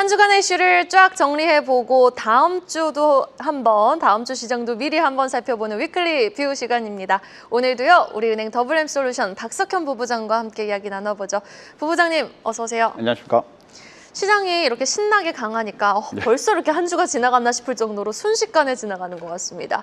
한 주간의 이슈를 쫙 정리해보고 다음 주 시장도 미리 한번 살펴보는 위클리 뷰 시간입니다. 오늘도요, 우리은행 더블엠솔루션 박석현 부부장과 함께 이야기 나눠보죠. 부부장님, 어서 오세요. 안녕하십니까. 시장이 이렇게 신나게 강하니까 벌써 이렇게 한 주가 지나갔나 싶을 정도로 순식간에 지나가는 것 같습니다.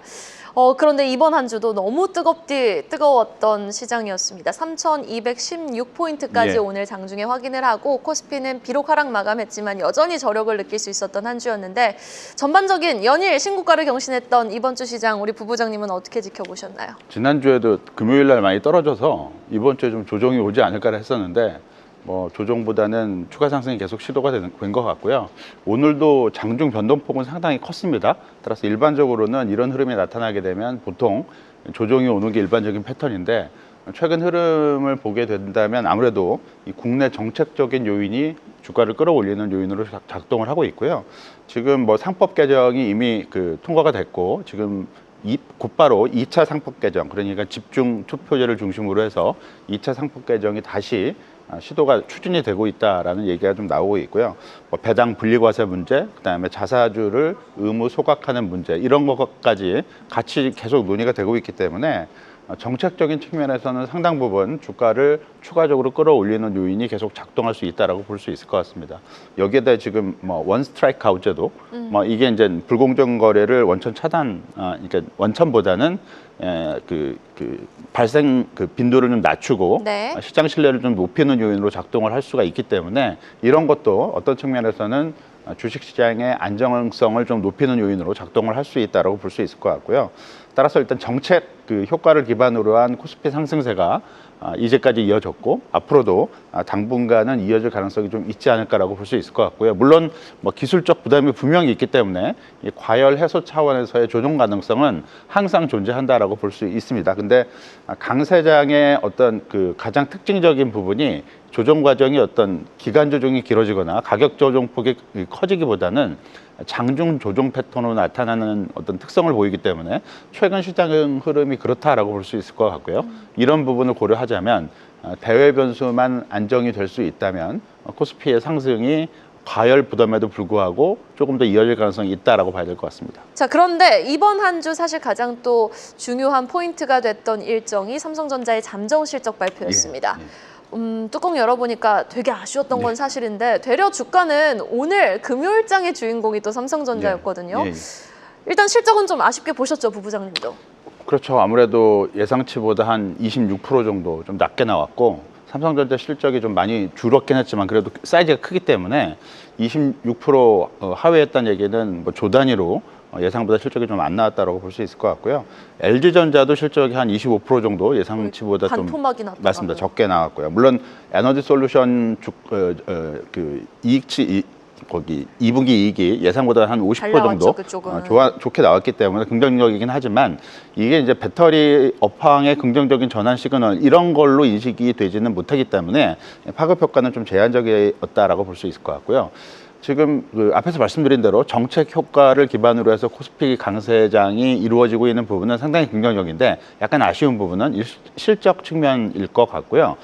그런데 이번 한 주도 너무 뜨거웠던 시장이었습니다. 3,216포인트까지 오늘 장중에 확인을 하고 코스피는 비록 하락 마감했지만 여전히 저력을 느낄 수 있었던 한 주였는데 전반적인 연일 신고가를 경신했던 이번 주 시장 우리 부부장님은 어떻게 지켜보셨나요? 지난주에도 금요일 날 많이 떨어져서 이번 주에 좀 조정이 오지 않을까 했었는데 조정보다는 추가 상승이 계속 시도가 된 것 같고요. 오늘도 장중 변동폭은 상당히 컸습니다. 따라서 일반적으로는 이런 흐름이 나타나게 되면 보통 조정이 오는 게 일반적인 패턴인데 최근 흐름을 보게 된다면 아무래도 이 국내 정책적인 요인이 주가를 끌어올리는 요인으로 작동을 하고 있고요. 지금 상법 개정이 이미 통과가 됐고 지금 곧바로 2차 상법 개정, 그러니까 집중 투표제를 중심으로 해서 2차 상법 개정이 다시 시도가 추진이 되고 있다라는 얘기가 좀 나오고 있고요. 배당 분리과세 문제, 그다음에 자사주를 의무 소각하는 문제 이런 것까지 같이 계속 논의가 되고 있기 때문에 정책적인 측면에서는 상당 부분 주가를 추가적으로 끌어올리는 요인이 계속 작동할 수 있다라고 볼 수 있을 것 같습니다. 여기에다 지금 원 스트라이크 아웃 제도, 이게 이제 불공정 거래를 원천 차단, 그러니까 원천보다는 발생 빈도를 좀 낮추고 시장 신뢰를 좀 높이는 요인으로 작동을 할 수가 있기 때문에 이런 것도 어떤 측면에서는 주식시장의 안정성을 좀 높이는 요인으로 작동을 할 수 있다고 볼 수 있을 것 같고요. 따라서 일단 정책 효과를 기반으로 한 코스피 상승세가 이제까지 이어졌고 앞으로도 당분간은 이어질 가능성이 좀 있지 않을까라고 볼 수 있을 것 같고요. 물론 기술적 부담이 분명히 있기 때문에 이 과열 해소 차원에서의 조정 가능성은 항상 존재한다라고 볼 수 있습니다. 근데 강세장의 어떤 가장 특징적인 부분이 조정 과정이 어떤 기간 조정이 길어지거나 가격 조정 폭이 커지기보다는 장중 조정 패턴으로 나타나는 어떤 특성을 보이기 때문에 최근 시장 흐름이 그렇다라고 볼 수 있을 것 같고요. 이런 부분을 고려하자면 대외 변수만 안정이 될 수 있다면 코스피의 상승이 과열 부담에도 불구하고 조금 더 이어질 가능성이 있다라고 봐야 될 것 같습니다. 자, 그런데 이번 한 주 사실 가장 또 중요한 포인트가 됐던 일정이 삼성전자의 잠정 실적 발표였습니다. 뚜껑 열어보니까 되게 아쉬웠던 건 사실인데 되려 주가는 오늘 금요일장의 주인공이 또 삼성전자였거든요. 일단 실적은 좀 아쉽게 보셨죠, 부부장님도? 그렇죠. 아무래도 예상치보다 한 26% 정도 좀 낮게 나왔고 삼성전자 실적이 좀 많이 줄었긴 했지만 그래도 사이즈가 크기 때문에 26% 하회했다는 얘기는 조 단위로 예상보다 실적이 좀 안 나왔다고 볼 수 있을 것 같고요. LG전자도 실적이 한 25% 정도 예상치보다 좀 맞습니다. 적게 나왔고요. 물론 에너지 솔루션 이익치 거기 2분기 이익이 예상보다 한 50% 정도 좋게 나왔기 때문에 긍정적이긴 하지만 이게 이제 배터리 업황의 긍정적인 전환 시그널 이런 걸로 인식이 되지는 못하기 때문에 파급 효과는 좀 제한적이었다라고 볼 수 있을 것 같고요. 지금 앞에서 말씀드린 대로 정책 효과를 기반으로 해서 코스피 강세장이 이루어지고 있는 부분은 상당히 긍정적인데 약간 아쉬운 부분은 실적 측면일 것 같고요.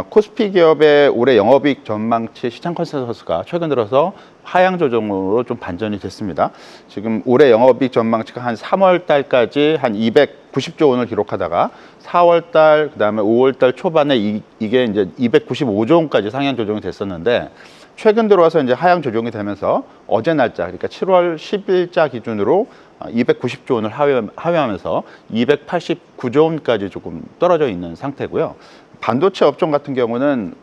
코스피 기업의 올해 영업이익 전망치 시장 컨센서스가 최근 들어서 하향 조정으로 좀 반전이 됐습니다. 지금 올해 영업이익 전망치가 한 3월 달까지 한 290조 원을 기록하다가 4월 달 그다음에 5월 달 초반에 이게 이제 295조 원까지 상향 조정이 됐었는데 최근 들어와서 이제 하향 조정이 되면서 어제 날짜 그러니까 7월 10일자 기준으로 290조 원을 하회하면서 289조 원까지 조금 떨어져 있는 상태고요. 반도체 업종 같은 경우는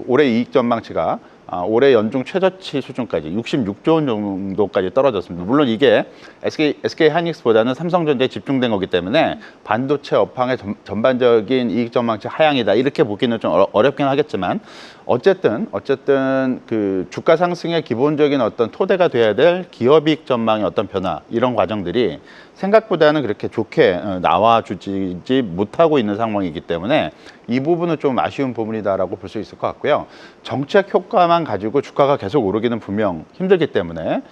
올해 이익 전망치가 올해 연중 최저치 수준까지 66조 원 정도까지 떨어졌습니다. 물론 이게 SK 하이닉스보다는 삼성전자에 집중된 거기 때문에 반도체 업황의 전반적인 이익 전망치 하향이다 이렇게 보기는 좀 어렵긴 하겠지만 어쨌든 주가 상승의 기본적인 어떤 토대가 돼야 될 기업이익 전망의 어떤 변화 이런 과정들이 생각보다는 그렇게 좋게 나와주지 못하고 있는 상황이기 때문에 이 부분은 좀 아쉬운 부분이다라고 볼 수 있을 것 같고요. 정책 효과만 가지고 주가가 계속 오르기는 분명 힘들기 때문에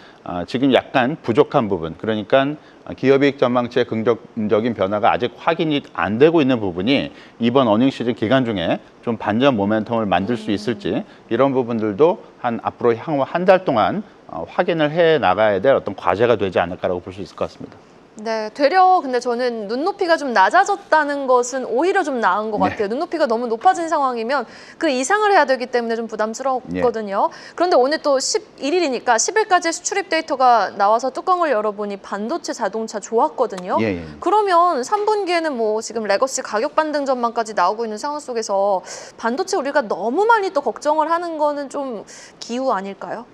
지금 약간 부족한 부분, 그러니까 기업이익 전망치의 긍정적인 변화가 아직 확인이 안 되고 있는 부분이 이번 어닝 시즌 기간 중에 좀 반전 모멘텀을 만들 수 있을지 이런 부분들도 앞으로 향후 한 달 동안 확인을 해 나가야 될 어떤 과제가 되지 않을까라고 볼 수 있을 것 같습니다. 네, 되려 근데 저는 눈높이가 좀 낮아졌다는 것은 오히려 좀 나은 것 같아요. 눈높이가 너무 높아진 상황이면 그 이상을 해야 되기 때문에 좀 부담스럽거든요. 그런데 오늘 또 11일이니까 10일까지 수출입 데이터가 나와서 뚜껑을 열어보니 반도체 자동차 좋았거든요. 그러면 3분기에는 뭐 지금 레거시 가격 반등 전망까지 나오고 있는 상황 속에서 반도체 우리가 너무 많이 또 걱정을 하는 거는 좀 기우 아닐까요?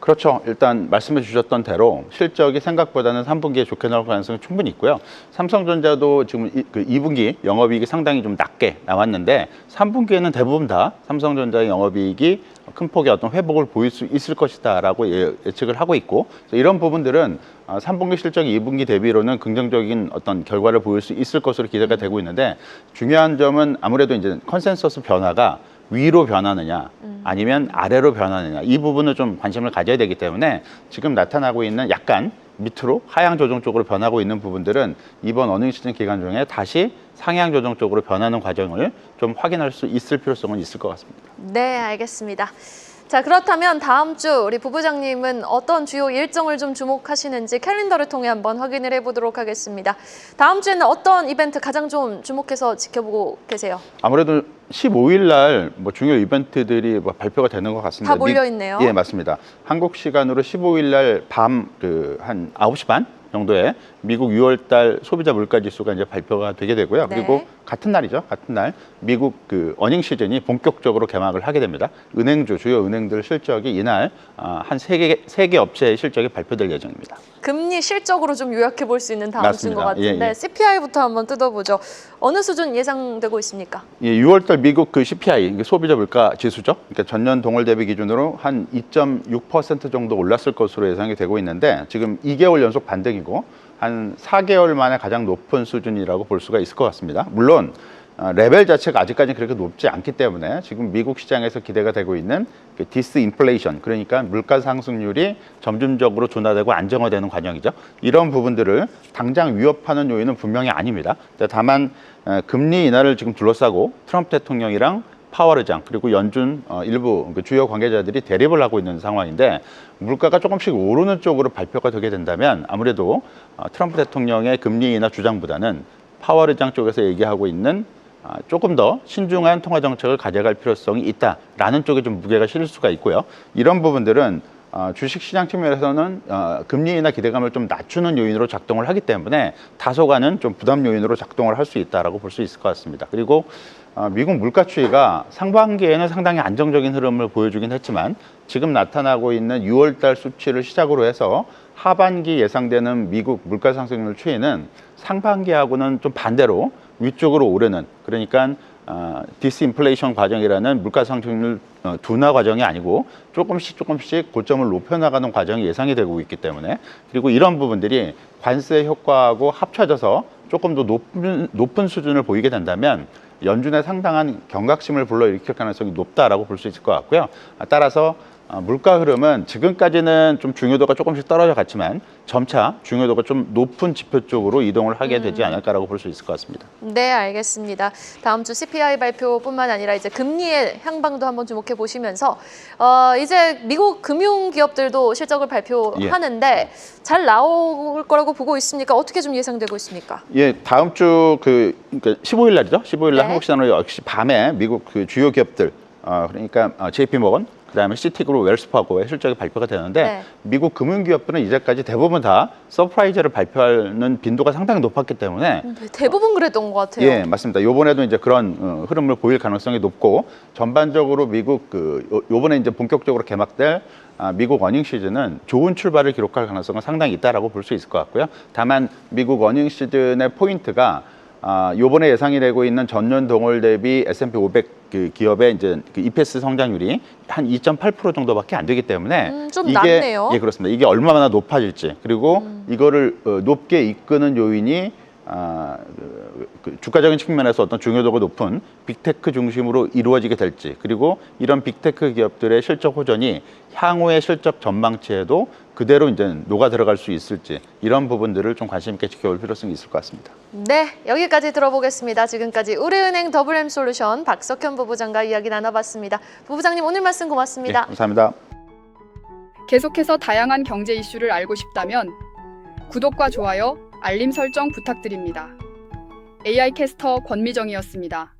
그렇죠. 일단 말씀해 주셨던 대로 실적이 생각보다는 3분기에 좋게 나올 가능성이 충분히 있고요. 삼성전자도 지금 2분기 영업이익이 상당히 좀 낮게 나왔는데 3분기에는 대부분 다 삼성전자의 영업이익이 큰 폭의 어떤 회복을 보일 수 있을 것이다라고 예측을 하고 있고 이런 부분들은 3분기 실적이 2분기 대비로는 긍정적인 어떤 결과를 보일 수 있을 것으로 기대가 되고 있는데 중요한 점은 아무래도 이제 컨센서스 변화가 위로 변하느냐 아니면 아래로 변하느냐 이 부분을 좀 관심을 가져야 되기 때문에 지금 나타나고 있는 약간 밑으로 하향 조정 쪽으로 변하고 있는 부분들은 이번 어닝 시즌 기간 중에 다시 상향 조정 쪽으로 변하는 과정을 좀 확인할 수 있을 필요성은 있을 것 같습니다. 네, 알겠습니다. 자, 그렇다면 다음 주 우리 부부장님은 어떤 주요 일정을 좀 주목하시는지 캘린더를 통해 한번 확인을 해보도록 하겠습니다. 다음 주에는 어떤 이벤트 가장 좀 주목해서 지켜보고 계세요? 아무래도 15일 날 뭐 중요 이벤트들이 뭐 발표가 되는 것 같습니다. 다 몰려 있네요. 예, 맞습니다. 한국 시간으로 15일 날 밤 한 9시 반 정도에 미국 6월달 소비자 물가 지수가 이제 발표가 되게 되고요. 네. 그리고 같은 날이죠. 같은 날 미국 어닝 시즌이 본격적으로 개막을 하게 됩니다. 은행주 주요 은행들 실적이 이날 한 세 개 업체의 실적이 발표될 예정입니다. 금리 실적으로 좀 요약해 볼 수 있는 다음 주인 것 맞습니다. 같은데 예. CPI부터 한번 뜯어보죠. 어느 수준 예상되고 있습니까? 예, 6월달 미국 CPI 이게 소비자 물가 지수죠. 그러니까 전년 동월 대비 기준으로 한 2.6% 정도 올랐을 것으로 예상이 되고 있는데 지금 2개월 연속 반등이고 한 4개월 만에 가장 높은 수준이라고 볼 수가 있을 것 같습니다. 물론 레벨 자체가 아직까지 그렇게 높지 않기 때문에 지금 미국 시장에서 기대가 되고 있는 디스인플레이션 그러니까 물가 상승률이 점진적으로 둔화되고 안정화되는 과정이죠. 이런 부분들을 당장 위협하는 요인은 분명히 아닙니다. 다만 금리 인하를 지금 둘러싸고 트럼프 대통령이랑 파월 의장 그리고 연준 일부 주요 관계자들이 대립을 하고 있는 상황인데 물가가 조금씩 오르는 쪽으로 발표가 되게 된다면 아무래도 트럼프 대통령의 금리 인하 주장보다는 파월 의장 쪽에서 얘기하고 있는 조금 더 신중한 통화 정책을 가져갈 필요성이 있다라는 쪽에 좀 무게가 실릴 수가 있고요. 이런 부분들은 주식시장 측면에서는 금리 인하 기대감을 좀 낮추는 요인으로 작동을 하기 때문에 다소간은 좀 부담 요인으로 작동을 할 수 있다라고 볼 수 있을 것 같습니다. 그리고 미국 물가 추이가 상반기에는 상당히 안정적인 흐름을 보여주긴 했지만 지금 나타나고 있는 6월달 수치를 시작으로 해서 하반기 예상되는 미국 물가 상승률 추이는 상반기하고는 좀 반대로 위쪽으로 오르는 그러니까 디스인플레이션 과정이라는 물가 상승률 둔화 과정이 아니고 조금씩 고점을 높여나가는 과정이 예상이 되고 있기 때문에 그리고 이런 부분들이 관세 효과하고 합쳐져서 조금 더 높은 수준을 보이게 된다면 연준의 상당한 경각심을 불러일으킬 가능성이 높다라고 볼 수 있을 것 같고요. 따라서 물가 흐름은 지금까지는 좀 중요도가 조금씩 떨어져 갔지만 점차 중요도가 좀 높은 지표 쪽으로 이동을 하게 되지 않을까라고 볼 수 있을 것 같습니다. 네, 알겠습니다. 다음 주 CPI 발표뿐만 아니라 이제 금리의 향방도 한번 주목해 보시면서 이제 미국 금융 기업들도 실적을 발표하는데 잘 나올 거라고 보고 있습니까? 어떻게 좀 예상되고 있습니까? 예, 다음 주 그러니까 15일 날이죠. 15일 날 네. 한국 시간으로 역시 밤에 미국 주요 기업들 그러니까 JP 모건 그다음에 시티그룹, 웰스파고의 실적이 발표가 되는데 미국 금융기업들은 이제까지 대부분 다 서프라이즈를 발표하는 빈도가 상당히 높았기 때문에 대부분 그랬던 것 같아요. 예, 맞습니다. 이번에도 이제 그런 흐름을 보일 가능성이 높고 전반적으로 미국 요번에 이제 본격적으로 개막될 미국 어닝 시즌은 좋은 출발을 기록할 가능성은 상당히 있다라고 볼 수 있을 것 같고요. 다만 미국 어닝 시즌의 포인트가 요번에 예상이 되고 있는 전년 동월 대비 S&P 500 기업의 이제 EPS 성장률이 한 2.8% 정도밖에 안 되기 때문에 좀 이게 낮네요. 예, 그렇습니다. 이게 얼마나 높아질지 그리고 이거를 높게 이끄는 요인이 주가적인 측면에서 어떤 중요도가 높은 빅테크 중심으로 이루어지게 될지, 그리고 이런 빅테크 기업들의 실적 호전이 향후의 실적 전망치에도 그대로 이제 녹아 들어갈 수 있을지, 이런 부분들을 좀 관심 있게 지켜볼 필요성이 있을 것 같습니다. 네, 여기까지 들어보겠습니다. 지금까지 우리은행 더블엠솔루션 박석현 부부장과 이야기 나눠봤습니다. 부부장님, 오늘 말씀 고맙습니다. 네, 감사합니다. 계속해서 다양한 경제 이슈를 알고 싶다면 구독과 좋아요, 알림 설정 부탁드립니다. AI 캐스터 권미정이었습니다.